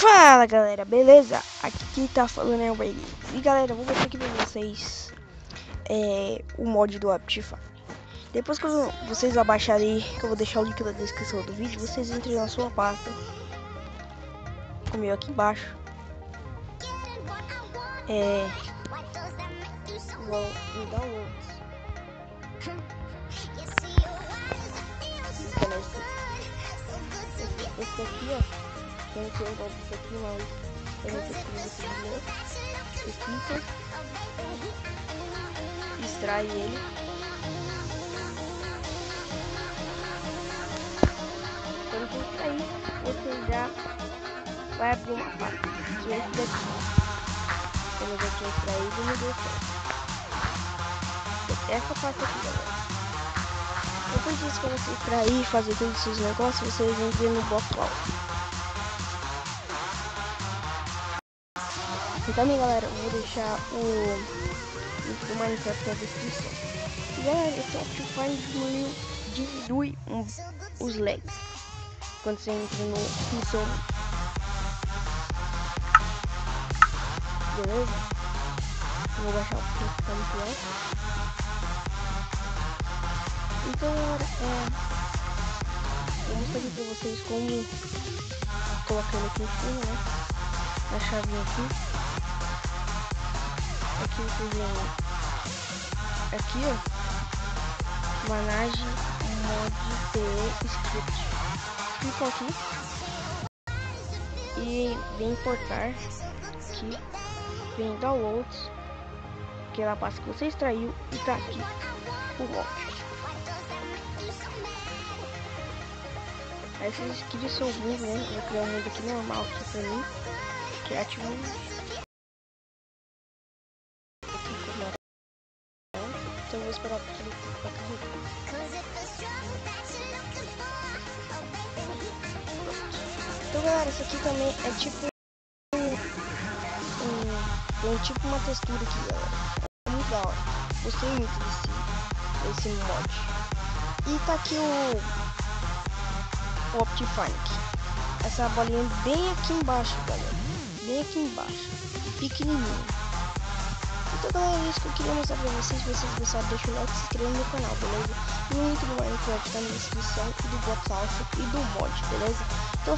Fala galera, beleza? Aqui tá falando é o Ray. E galera, eu vou mostrar aqui pra vocês o mod do Optifine. Depois que vocês abaixarem, que eu vou deixar o link na descrição do vídeo, vocês entrem na sua pasta, como eu aqui embaixo. Vou em downloads. Clica esse aqui, ó. Eu não sei o nome disso aqui, mas eu não sei se você ler. Você clica, extrai ele. Quando você extrair, você já vai abrir uma pasta, que é esse daqui. Como eu já tinha extraído, não deu certo. Essa pasta aqui, galera. Depois disso, quando você extrair e fazer todos esses negócios, vocês entrem no Blockflower. E também, galera, eu vou deixar o link do Minecraft na descrição. E galera, esse Optifine diminui os lags quando você entra no seu. Beleza? Vou baixar o que ficar muito alto. Então, galera, vou mostrar aqui pra vocês como colocando aqui em cima, né? A chavinha aqui. Aqui vocês vêm aqui, ó, manage mod PE script. Clica aqui e vem importar aqui, vem downloads, que é a pasta que você extraiu, e tá aqui o mod. Aí vocês escrevem seu mundo, né? Eu vou criar um mundo aqui normal aqui pra mim, criativo. Então eu vou esperar porque ele tá carregando. Então galera, isso aqui também é tipo tem tipo uma textura aqui, galera. É muito da hora. Gostei muito desse mod. E tá aqui o Optifine. Essa bolinha bem aqui embaixo, galera. Bem aqui embaixo. Pequenininho. Então galera, é isso que eu queria mostrar pra vocês. Se vocês gostaram, deixa o like e se inscreva no canal, beleza? E o link do Minecraft tá na descrição, e do Blockflower e do mod, beleza? Então